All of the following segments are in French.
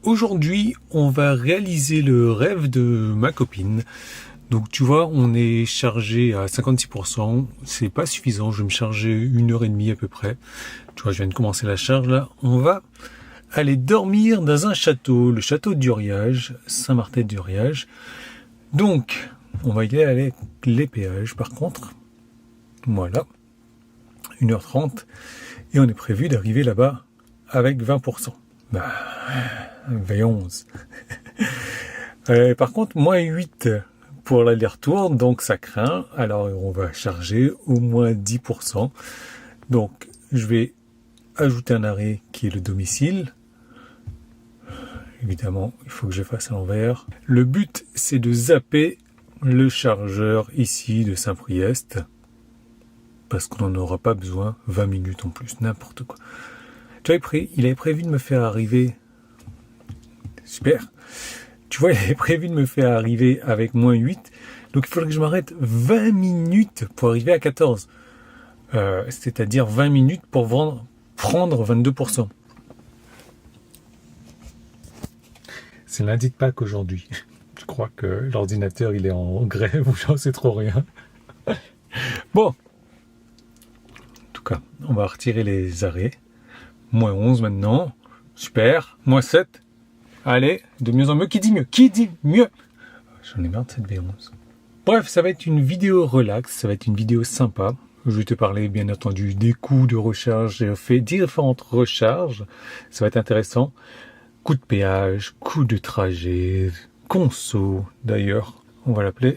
Aujourd'hui, on va réaliser le rêve de ma copine. Donc tu vois, on est chargé à 56%, c'est pas suffisant, je vais me charger 1h30 à peu près. Tu vois, je viens de commencer la charge là. On va aller dormir dans un château, le château d'Uriage, Saint-Martin-d'Uriage. Donc, on va y aller avec les péages par contre. Voilà, 1h30. Et on est prévu d'arriver là-bas avec 20%. Bah, 11. Par contre, moins 8 pour l'aller-retour, donc ça craint. Alors, on va charger au moins 10%. Donc, je vais ajouter un arrêt qui est le domicile. Évidemment, il faut que je fasse à l'envers. Le but, c'est de zapper le chargeur ici de Saint-Priest. Parce qu'on n'en aura pas besoin 20 minutes en plus, n'importe quoi. Il avait prévu de me faire arriver... Super. Tu vois, il avait prévu de me faire arriver avec moins 8. Donc il faudrait que je m'arrête 20 minutes pour arriver à 14. C'est-à-dire 20 minutes pour prendre 22%. C'est lundi de Pâques aujourd'hui. Je crois que l'ordinateur il est en grève ou j'en sais trop rien. Bon. En tout cas, on va retirer les arrêts. Moins 11 maintenant. Super. Moins 7. Allez, de mieux en mieux. Qui dit mieux? Qui dit mieux? J'en ai marre de cette V11. Bref, ça va être une vidéo relax. Ça va être une vidéo sympa. Je vais te parler, bien entendu, des coûts de recharge. J'ai fait différentes recharges. Ça va être intéressant. Coût de péage, coût de trajet, conso. D'ailleurs, on va l'appeler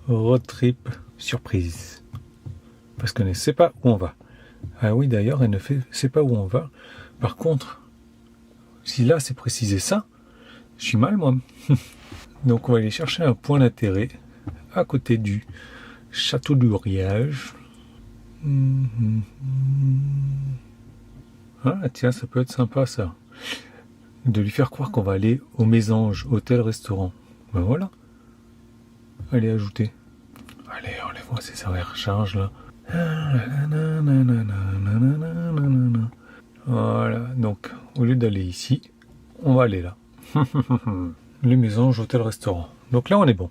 road trip surprise. Parce qu'elle ne sait pas où on va. Ah oui, d'ailleurs, elle ne sait pas où on va. Par contre, si là, c'est précisé ça, je suis mal, moi. Donc, on va aller chercher un point d'intérêt à côté du château d'Uriage. Ah, tiens, ça peut être sympa, ça. De lui faire croire qu'on va aller au Mésange, hôtel-restaurant. Ben voilà. Allez, ajouter. Allez, enlève-moi ces arrêts recharge, là. Voilà, donc au lieu d'aller ici, on va aller là. Le Mésange hôtel-restaurant. Donc là on est bon.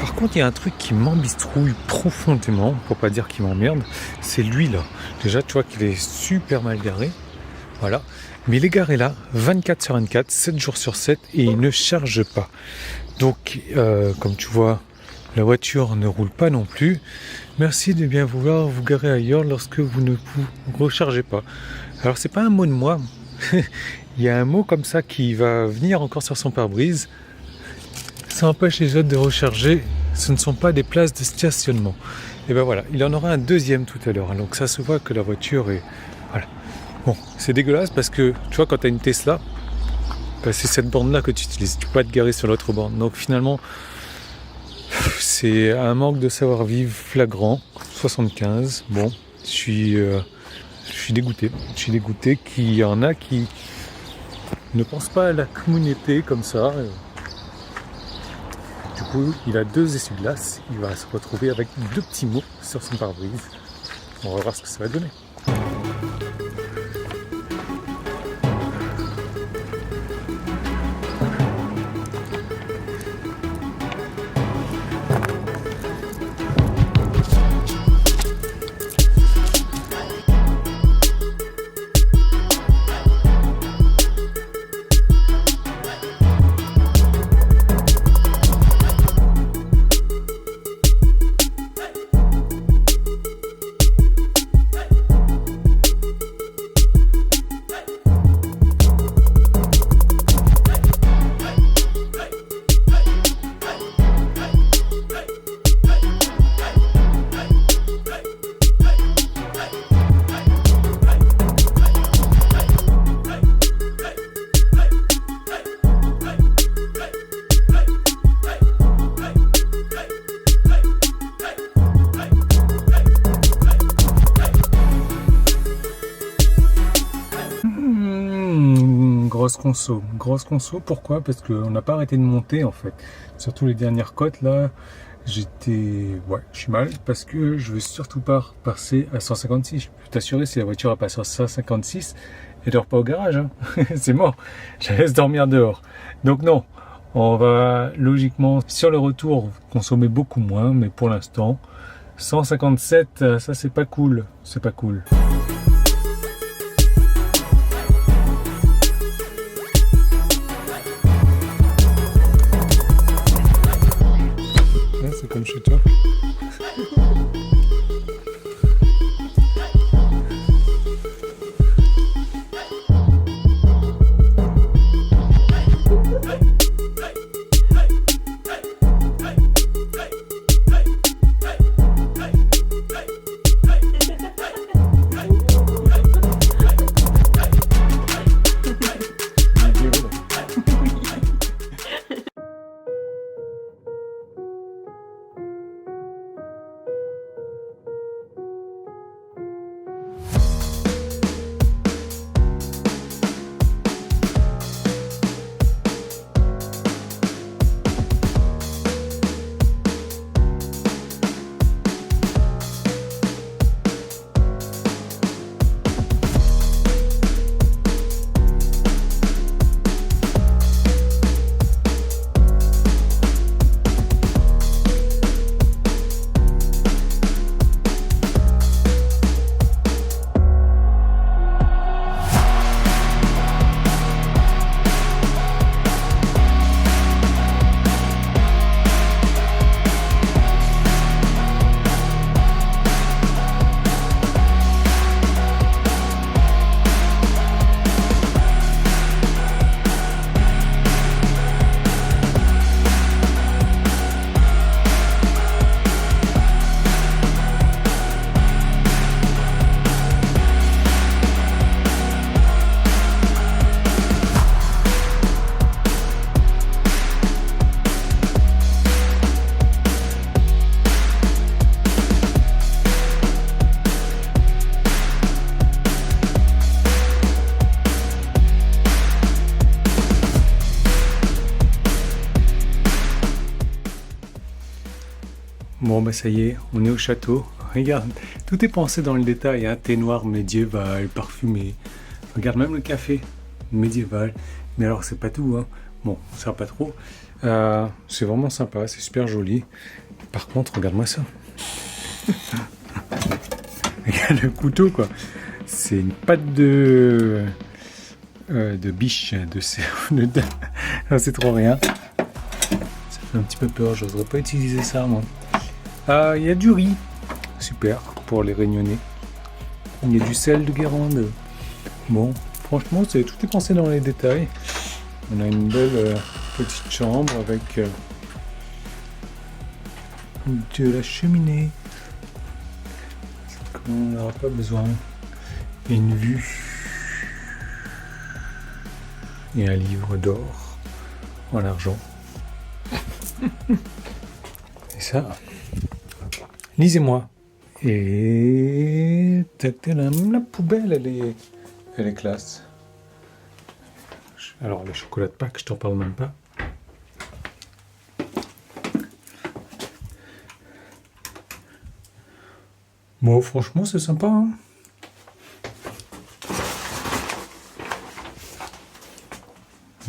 Par contre il y a un truc qui m'embistrouille profondément, pour pas dire qu'il m'emmerde, c'est lui là. Déjà tu vois qu'il est super mal garé. Voilà. Mais il est garé là, 24 sur 24, 7 jours sur 7 et il ne charge pas. Donc comme tu vois, la voiture ne roule pas non plus. Merci de bien vouloir vous garer ailleurs lorsque vous ne vous rechargez pas. Alors c'est pas un mot de moi. Il y a un mot comme ça qui va venir encore sur son pare-brise. Ça empêche les autres de recharger. Ce ne sont pas des places de stationnement. Et ben voilà, il en aura un deuxième tout à l'heure. Donc ça se voit que la voiture est... Voilà. Bon, c'est dégueulasse parce que tu vois quand tu as une Tesla, ben, c'est cette borne-là que tu utilises. Tu peux pas te garer sur l'autre borne. Donc finalement... C'est un manque de savoir-vivre flagrant, 75. Bon, je suis dégoûté. Je suis dégoûté qu'il y en a qui ne pensent pas à la communauté comme ça. Du coup, il a 2 essuie-glaces. Il va se retrouver avec 2 petits mots sur son pare-brise. On va voir ce que ça va donner. Grosse conso, pourquoi? Parce qu'on n'a pas arrêté de monter en fait. Surtout les dernières côtes là, je suis mal parce que je veux surtout pas passer à 156. Je peux t'assurer, si la voiture a passé à 156, elle dort pas au garage, hein. C'est mort, je la laisse dormir dehors. Donc non, on va logiquement sur le retour consommer beaucoup moins, mais pour l'instant 157, ça c'est pas cool, c'est pas cool. Ouais, c'est comme chez toi. Bon bah ça y est, on est au château. Regarde, tout est pensé dans le détail, hein. Thé noir médiéval, parfumé. Regarde même le café médiéval. Mais alors c'est pas tout, hein. Bon, ça va pas trop. C'est vraiment sympa, c'est super joli. Par contre, regarde-moi ça. Regarde le couteau quoi. C'est une patte de biche, de cerf. Non, c'est trop rien. Ça fait un petit peu peur, j'oserais pas utiliser ça moi. Il y a du riz, super, pour les Réunionnais. Il y a du sel de Guérande. Bon, franchement, tout est pensé dans les détails. On a une belle petite chambre avec de la cheminée. On n'aura pas besoin. Et une vue. Et un livre d'or en argent. Et ça... Lisez-moi. Et la poubelle, elle est classe. Alors, le chocolat de Pâques, je t'en parle même pas. Bon, franchement, c'est sympa. Hein,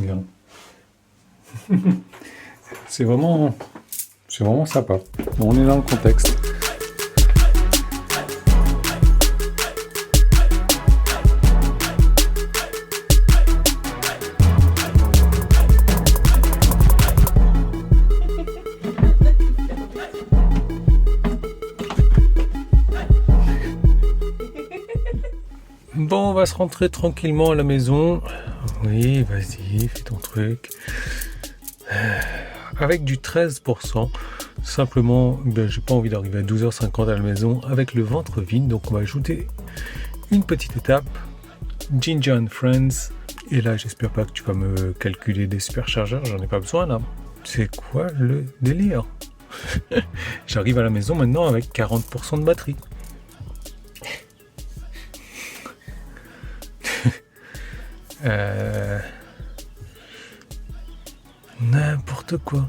regarde. C'est vraiment sympa. Bon, on est dans le contexte. Bon, on va se rentrer tranquillement à la maison. Oui, vas-y, fais ton truc. Avec du 13%. Simplement, j'ai pas envie d'arriver à 12h50 à la maison avec le ventre vide. Donc on va ajouter une petite étape. Ginger and Friends. Et là, j'espère pas que tu vas me calculer des superchargeurs. J'en ai pas besoin là. C'est quoi le délire? J'arrive à la maison maintenant avec 40% de batterie. N'importe quoi.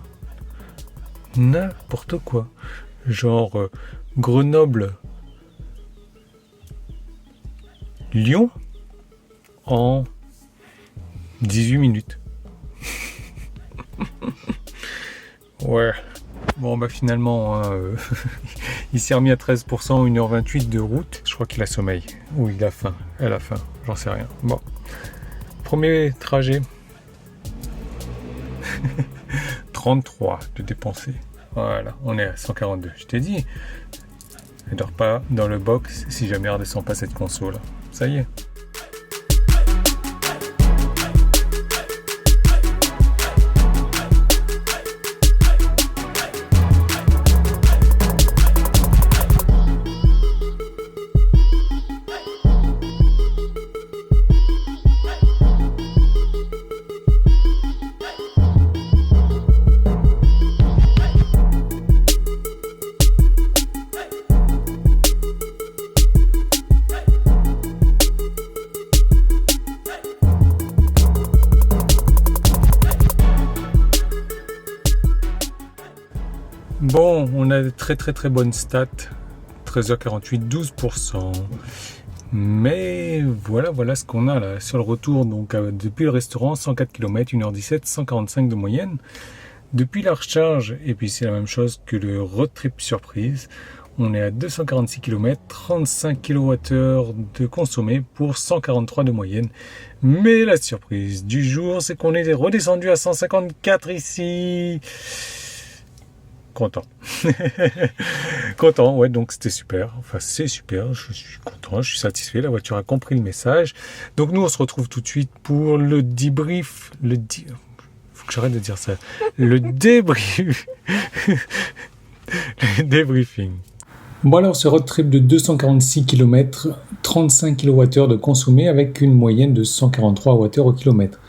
N'importe quoi. Genre Grenoble, Lyon en 18 minutes. Ouais. Bon, bah finalement, hein, il s'est remis à 13%, 1h28 de route. Je crois qu'il a sommeil. Ou il a faim. Elle a faim. J'en sais rien. Bon. Premier trajet. 33 de dépenser. Voilà, on est à 142. Je t'ai dit, elle dort pas dans le box si jamais elle redescend pas cette console. Ça y est. Bon, on a de très bonnes stats. 13h48, 12%. Mais voilà ce qu'on a là sur le retour. Donc depuis le restaurant, 104 km, 1h17, 145 de moyenne. Depuis la recharge, et puis c'est la même chose que le road trip surprise, on est à 246 km, 35 kWh de consommé pour 143 de moyenne. Mais la surprise du jour, c'est qu'on est redescendu à 154 ici. Content. Content, ouais, donc c'était super. Enfin, c'est super, je suis content, je suis satisfait. La voiture a compris le message. Donc nous, on se retrouve tout de suite pour le debrief. Faut que j'arrête de dire ça. Le débrief. Le débriefing. Bon alors, ce road trip de 246 km, 35 kWh de consommé avec une moyenne de 143 Wh au kilomètre.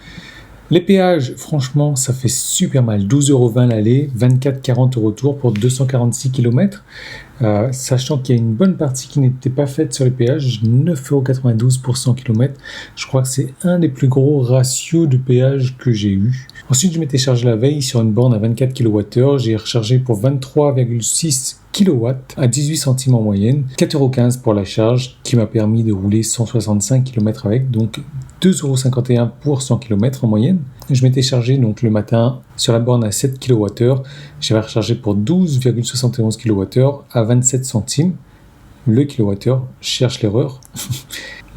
Les péages, franchement, ça fait super mal. 12,20€ l'aller, 24,40€ au retour pour 246 km. Sachant qu'il y a une bonne partie qui n'était pas faite sur les péages, 9,92€ pour 100 km. Je crois que c'est un des plus gros ratios de péage que j'ai eu. Ensuite, je m'étais chargé la veille sur une borne à 24 kWh. J'ai rechargé pour 23,6 kW à 18 centimes en moyenne. 4,15€ pour la charge qui m'a permis de rouler 165 km avec. Donc 2,51€ pour 100 km en moyenne. Je m'étais chargé donc le matin sur la borne à 7 kWh. J'avais rechargé pour 12,71 kWh à 27 centimes. Le kWh, cherche l'erreur.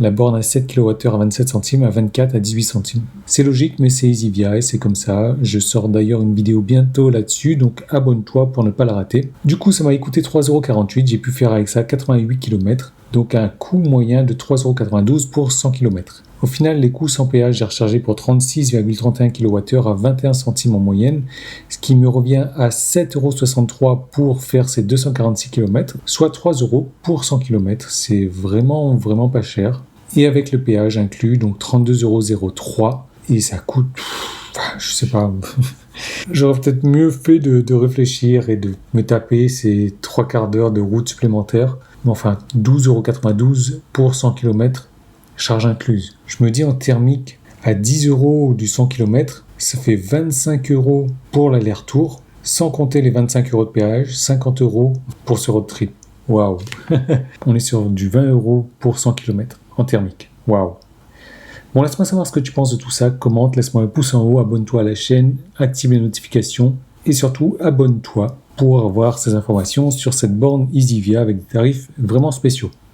La borne à 7 kWh à 27 centimes, à 24 à 18 centimes. C'est logique, mais c'est EasyVia et c'est comme ça. Je sors d'ailleurs une vidéo bientôt là-dessus, donc abonne-toi pour ne pas la rater. Du coup, ça m'a coûté 3,48€. J'ai pu faire avec ça 88 km, donc un coût moyen de 3,92€ pour 100 km. Au final, les coûts sans péage, j'ai rechargé pour 36,31 kWh à 21 centimes en moyenne, ce qui me revient à 7,63€ pour faire ces 246 km, soit 3€ pour 100 km. C'est vraiment pas cher. Et avec le péage inclus, donc 32,03€, et ça coûte, je sais pas, j'aurais peut-être mieux fait de réfléchir et de me taper ces 3/4 d'heure de route supplémentaire. Mais enfin, 12,92€ pour 100 km, charge incluse. Je me dis en thermique, à 10€ du 100 km, ça fait 25€ pour l'aller-retour, sans compter les 25€ de péage, 50€ pour ce road trip. Waouh. On est sur du 20€ pour 100 km en thermique. Waouh. Bon, laisse-moi savoir ce que tu penses de tout ça. Commente, laisse-moi un pouce en haut, abonne-toi à la chaîne, active les notifications et surtout abonne-toi pour avoir ces informations sur cette borne EasyVia avec des tarifs vraiment spéciaux.